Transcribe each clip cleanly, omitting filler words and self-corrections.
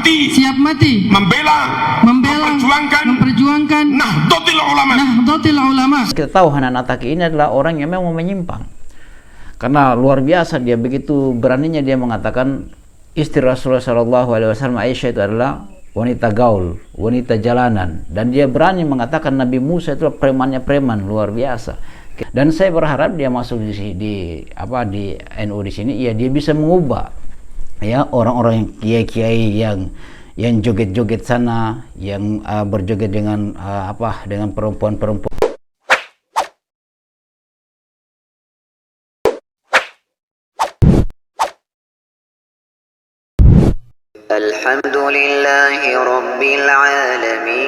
siap mati memperjuangkan Nahdlatul Ulama. Kita tahu Hanan Attaqi ini adalah orang yang memang menyimpang, karena luar biasa dia, begitu beraninya dia mengatakan istri Rasulullah SAW Aisyah itu adalah wanita gaul, wanita jalanan, dan dia berani mengatakan Nabi Musa itu premannya preman, luar biasa. Dan saya berharap dia masuk di NU di sini, ya dia bisa mengubah ya orang-orang kiai-kiai yang joget-joget sana, yang berjoget dengan dengan perempuan-perempuan. Alhamdulillahi Rabbil Alamin.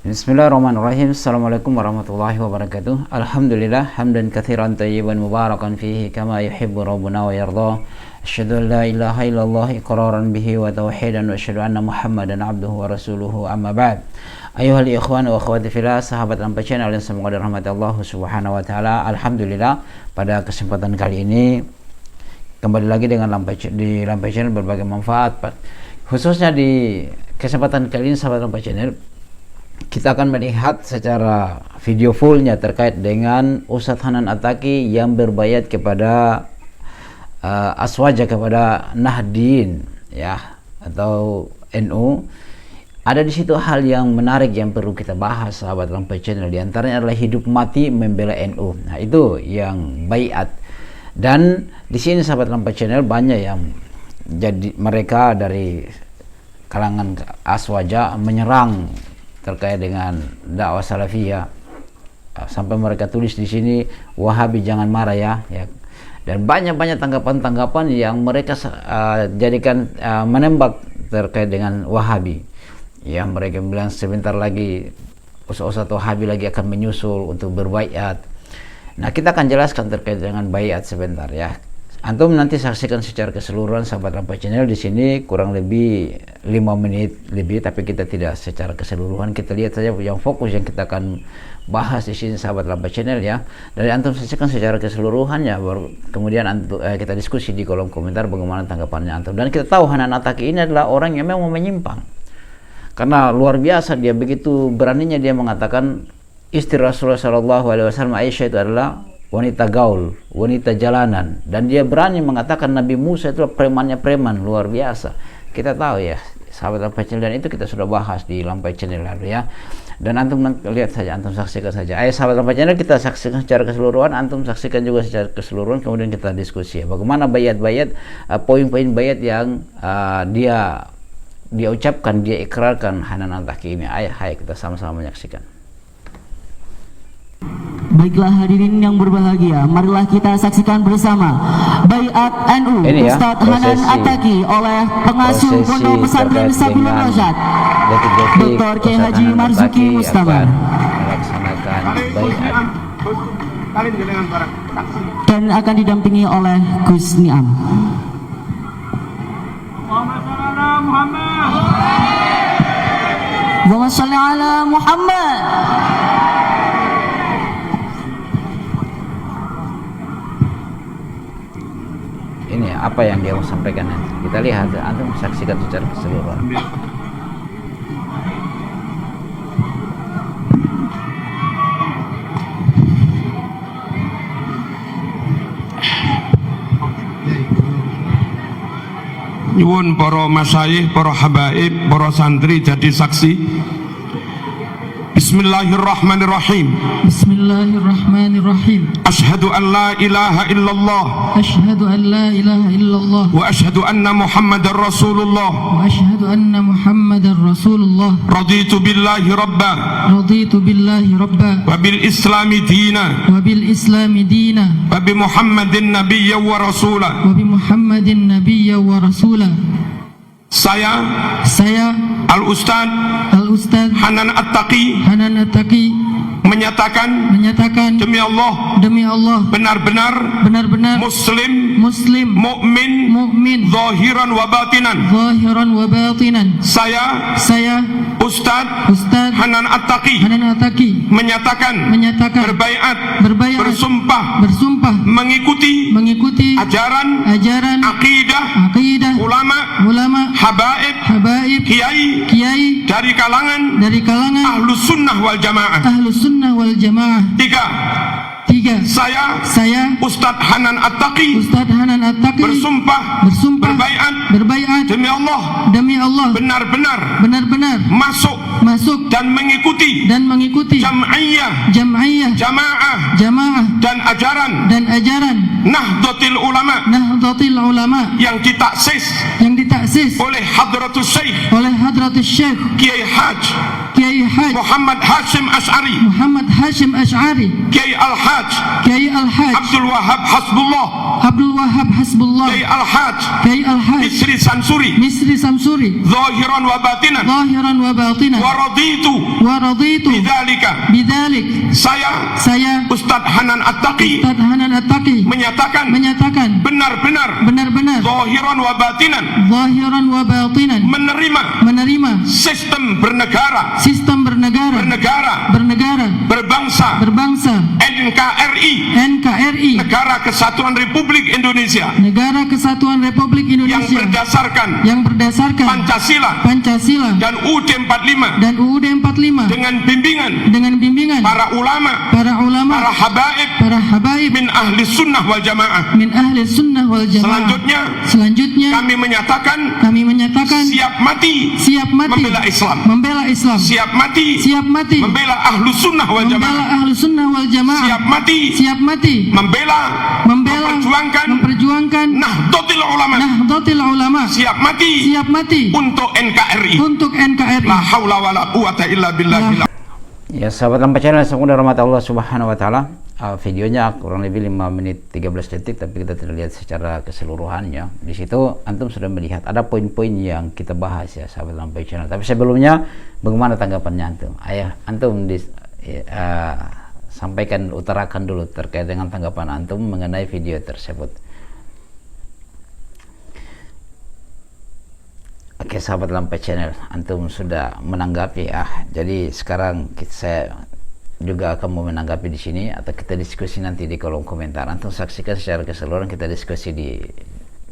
Bismillahirrahmanirrahim. Assalamualaikum warahmatullahi wabarakatuh. Alhamdulillah hamdan katsiran tayyiban mubarakan fihi kama yuhibbu rabbuna wa yarda. Asyhadu an la ilaha illallah iqraran bihi wa tauhidan wa asyhadu anna Muhammadan abduhu wa rasuluhu, amma ba'd. Ayuhal ikhwan wa akhwati fillah, sahabat Lampai Channel yang semoga dirahmati Allah Subhanahu wa taala. Alhamdulillah, pada kesempatan kali ini kembali lagi dengan di Lampai Channel berbagai manfaat. Khususnya di kesempatan kali ini sahabat Lampai Channel, kita akan melihat secara video fullnya terkait dengan Ustadz Hanan Attaqi yang berbayat kepada Aswaja, kepada Nahdien ya, atau NU. Ada di situ hal yang menarik yang perlu kita bahas sahabat Lampai Channel. Di antaranya adalah hidup mati membela NU. Nah, itu yang bayat. Dan di sini sahabat Lampai Channel banyak yang jadi mereka dari kalangan Aswaja menyerang terkait dengan dakwah salafiyah, sampai mereka tulis di sini Wahabi jangan marah ya. Dan banyak tanggapan-tanggapan yang mereka jadikan menembak terkait dengan Wahabi. Ya, mereka bilang sebentar lagi ustaz Wahabi lagi akan menyusul untuk berbaiat. Nah, kita akan jelaskan terkait dengan baiat sebentar ya. Antum nanti saksikan secara keseluruhan sahabat Lampai Channel. Di sini kurang lebih 5 menit lebih, tapi kita tidak secara keseluruhan, kita lihat saja yang fokus yang kita akan bahas di sini sahabat Lampai Channel ya. Dari antum saksikan secara keseluruhan ya, baru kemudian kita diskusi di kolom komentar bagaimana tanggapannya antum. Dan kita tahu Hanan Attaqi ini adalah orang yang memang menyimpang, karena luar biasa dia, begitu beraninya dia mengatakan istri Rasulullah SAW Aisyah itu adalah wanita gaul, wanita jalanan, dan dia berani mengatakan Nabi Musa itu premannya preman, luar biasa. Kita tahu ya sahabat Lampai Channel, dan itu kita sudah bahas di Lampai Channel lalu ya. Dan antum lihat saja, antum saksikan saja. Ayo sahabat Lampai Channel, kita saksikan secara keseluruhan, antum saksikan juga secara keseluruhan, kemudian kita diskusi ya, bagaimana bayat-bayat, poin-poin bayat yang dia ucapkan, dia ikrarkan Hanan Attaqi ini. Ayo kita sama-sama menyaksikan. Baiklah hadirin yang berbahagia, marilah kita saksikan bersama baiat NU Ustadz Hanan Attaqi oleh pengasuh Pondok Pesantren Sabilur Rasyad Dr. K. Haji Marzuki Mustamar, melaksanakan baiat dan akan didampingi oleh Gus Niam. Allahumma shalli ala Muhammad. Ini apa yang dia mau sampaikan nanti. Kita lihat, antum saksikan secara keseluruhan. Nyuwun para masyayikh, para habaib, para santri jadi saksi. Bismillahirrahmanirrahim. Bismillahirrahmanirrahim. Asyhadu an la ilaha illallah. Asyhadu an la ilaha illallah. Wa asyhadu anna Muhammadar Rasulullah. Wa asyhadu anna Muhammadar Rasulullah. Raditu billahi rabba. Raditu billahi rabba. Wa bil islami dina. Wa bil islami dina. Wa bi Muhammadin nabiyya wa rasula. Wa bi Muhammadin nabiyya wa rasula. Saya Al-Ustadz Hanan Attaqi menyatakan demi Allah benar-benar muslim mukmin zahiran wa batinan. Saya Ustadz Hanan At-Taqi menyatakan berbaiat bersumpah mengikuti ajaran akidah ulama habaib kiai dari kalangan Ahlus Sunnah wal Jamaah. Tiga. Saya Ustadz Hanan At-Taqi bersumpah berbaiat demi Allah benar-benar masuk dan mengikuti jam'iyah jamaah dan ajaran Nahdlatul Ulama yang ditaksis oleh Hadratus Syekh Kiai Haj Muhammad Hashim Ash'ari Kiai Al-Haj Abdul Wahab Hasbullah Kiai Al-Haj Misri Samsuri zahiran wa batinan wa raditu bidzalik. Saya Ustadz Hanan At-Taqi menyatakan benar-benar zahiran wa batinan menerima sistem bernegara berbangsa NKRI Negara Kesatuan Republik Indonesia yang berdasarkan Pancasila dan UUD 45 dengan bimbingan para ulama para habaib min ahli sunnah wal jamaah. Selanjutnya kami menyatakan siap mati membela Islam, siap mati membela ahlu sunnah wal jamaah, siap mati membela memperjuangkan Nahdlatul Ulama, siap mati untuk NKRI. La haula wala quwata illa billah. Ya, sahabat Lampai Channel, semoga rahmat Allah Subhanahu wa taala. Videonya kurang lebih 5 menit 13 detik, tapi kita tidak lihat secara keseluruhannya. Di situ antum sudah melihat ada poin-poin yang kita bahas ya, sahabat Lampai Channel. Tapi sebelumnya, bagaimana tanggapannya antum? Antum sampaikan, utarakan dulu terkait dengan tanggapan antum mengenai video tersebut. Oke, sahabat Lampai Channel, antum sudah menanggapi jadi sekarang saya juga akan mau menanggapi di sini, atau kita diskusi nanti di kolom komentar. Antum saksikan secara keseluruhan, kita diskusi di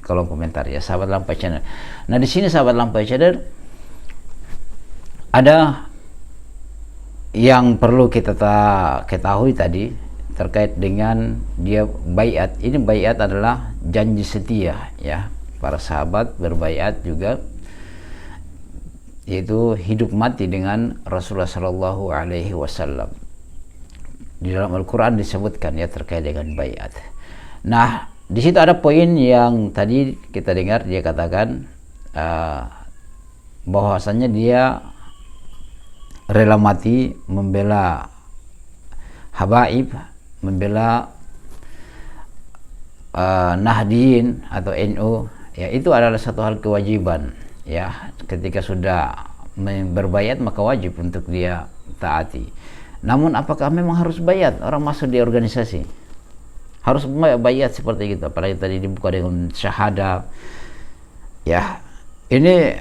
kolom komentar ya, sahabat Lampai Channel. Nah, di sini sahabat Lampai Channel ada yang perlu kita ketahui tadi terkait dengan dia baiat. Ini baiat adalah janji setia ya. Para sahabat berbaiat juga, yaitu hidup mati dengan Rasulullah Shallallahu Alaihi Wasallam. Di dalam Al-Quran disebutkan ya terkait dengan baiat. Nah, di situ ada poin yang tadi kita dengar, dia katakan bahwasannya dia rela mati membela habaib, membela Nahdiyin atau NU. Ya, itu adalah satu hal kewajiban ya. Ketika sudah berbaiat maka wajib untuk dia taati. Namun apakah memang harus baiat orang masuk di organisasi? Harus baiat seperti itu, apalagi tadi dibuka dengan syahadah. Ya, ini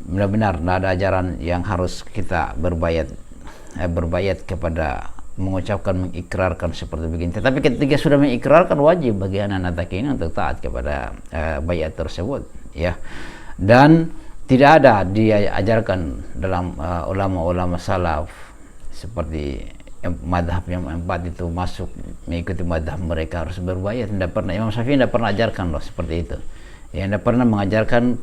benar-benar tidak ada ajaran yang harus kita berbaiat kepada, mengucapkan, mengikrarkan seperti begini. Tetapi ketika sudah mengikrarkan, wajib bagi anak-anak ini untuk taat kepada baiat tersebut ya. Dan tidak ada diajarkan dalam ulama-ulama salaf seperti madhab yang 4 itu masuk mengikuti madhab mereka harus berbaiat. Tidak pernah, Imam Syafi'i tidak pernah ajarkan loh seperti itu ya. Tidak pernah mengajarkan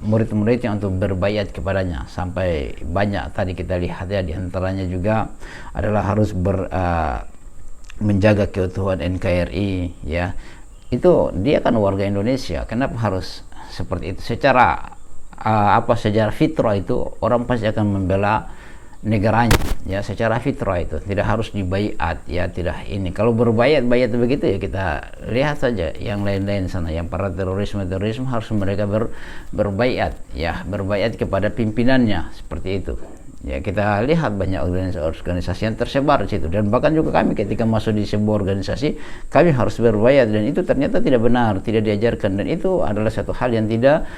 murid-muridnya untuk berbaiat kepadanya. Sampai banyak tadi kita lihat ya, diantaranya juga adalah harus menjaga keutuhan NKRI ya. Itu dia kan warga Indonesia, kenapa harus seperti itu? Secara secara fitrah itu orang pasti akan membela negaranya ya, secara fitrah itu tidak harus dibaiat ya. Tidak ini kalau berbaiat begitu ya, kita lihat saja yang lain-lain sana, yang para terorisme harus mereka berbaiat ya, berbaiat kepada pimpinannya seperti itu Ya, kita lihat banyak organisasi yang tersebar di situ, dan bahkan juga kami ketika masuk di sebuah organisasi kami harus berbayat, dan itu ternyata tidak benar, tidak diajarkan, dan itu adalah satu hal yang tidak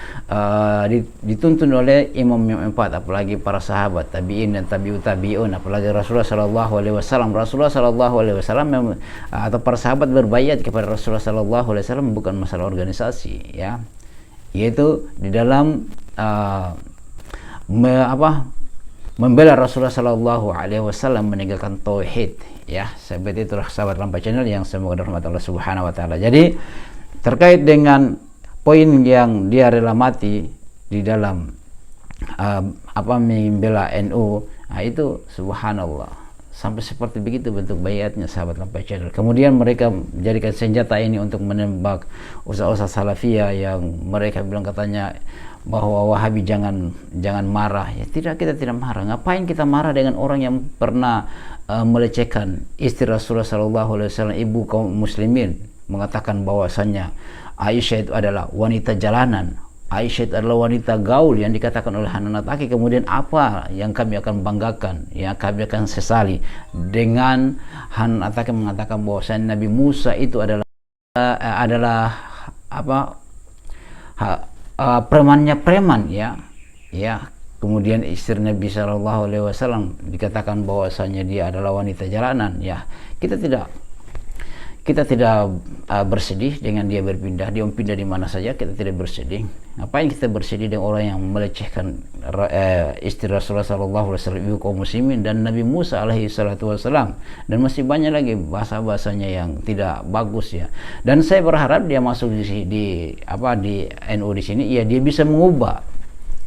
dituntun oleh imam yang empat, apalagi para sahabat tabi'in dan tabi'un, apalagi Rasulullah sallallahu alaihi wasallam atau para sahabat berbayat kepada Rasulullah sallallahu alaihi wasallam bukan masalah organisasi, ya, yaitu di dalam membela Rasulullah sallallahu alaihi wasallam, meninggalkan tauhid, ya. Seperti itulah sahabat Lampai Channel yang semoga dirahmati Allah Subhanahu wa taala. Jadi terkait dengan poin yang dia rela mati di dalam membela NU, itu subhanallah, sampai seperti begitu bentuk bayatnya sahabat Lampai Channel. Kemudian mereka menjadikan senjata ini untuk menembak usaha-usaha salafiyah yang mereka bilang katanya bahwa Wahabi jangan marah. Ya tidak, kita tidak marah. Ngapain kita marah dengan orang yang pernah melecehkan istri Rasulullah sallallahu alaihi wasallam, ibu kaum muslimin, mengatakan bahwasannya Aisyah itu adalah wanita jalanan, Aisyah itu adalah wanita gaul yang dikatakan oleh Hanan Attaqi. Kemudian apa yang kami akan banggakan, yang kami akan sesali dengan Hanan Attaqi mengatakan bahwasannya Nabi Musa itu adalah premannya preman, ya. Kemudian istri Nabi Shallallahu Alaihi Wasallam dikatakan bahwasanya dia adalah wanita jalanan, ya. Kita tidak bersedih dengan dia berpindah, dia pindah di mana saja, kita tidak bersedih. Ngapain kita bersedih dengan orang yang melecehkan istri Rasulullah Sallallahu Alaihi Wasallam, ibu kaum muslimin, dan Nabi Musa alaihi salatu wasallam, dan masih banyak lagi bahasa-bahasanya yang tidak bagus, ya. Dan saya berharap dia masuk di NU di sini, ya, dia bisa mengubah,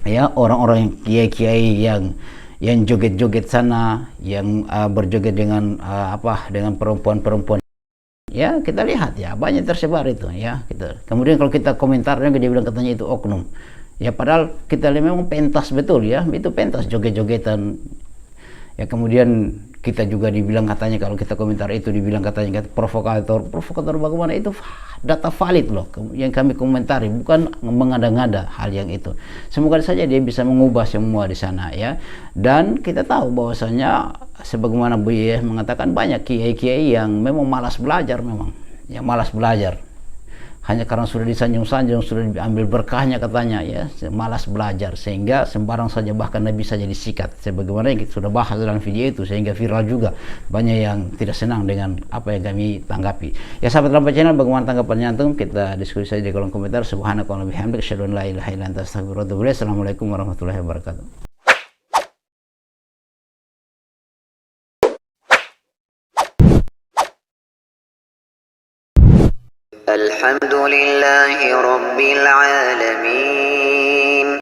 ya, orang-orang kiai-kiai yang joget-joget sana, yang berjoget dengan dengan perempuan-perempuan. Ya, kita lihat, ya, banyak tersebar itu, ya, gitu. Kemudian kalau kita komentarnya dia bilang katanya itu oknum. Ya, padahal kita lihat memang pentas betul, ya, itu pentas joget-jogetan. Ya, kemudian kita juga dibilang katanya kalau kita komentar itu dibilang katanya provokator bagaimana, itu data valid loh yang kami komentari, bukan mengada-ngada hal yang itu. Semoga saja dia bisa mengubah semua di sana, ya. Dan kita tahu bahwasanya sebagaimana Bu Yeh mengatakan banyak kiai-kiai yang memang malas belajar, hanya karena sudah disanjung-sanjung, sudah diambil berkahnya katanya, ya, malas belajar, sehingga sembarang saja, bahkan Nabi saja disikat, sebagaimana yang kita sudah bahas dalam video itu, sehingga viral juga. Banyak yang tidak senang dengan apa yang kami tanggapi. Ya, sahabat Lampai Channel, bagaimana tanggapannya antum? Kita diskusi saja di kolom komentar. Subhanakallahumma wa bihamdika, asyhadu an la ilaha illa anta, astaghfiruka wa atubu ilaik. Assalamualaikum warahmatullahi wabarakatuh. الحمد لله رب العالمين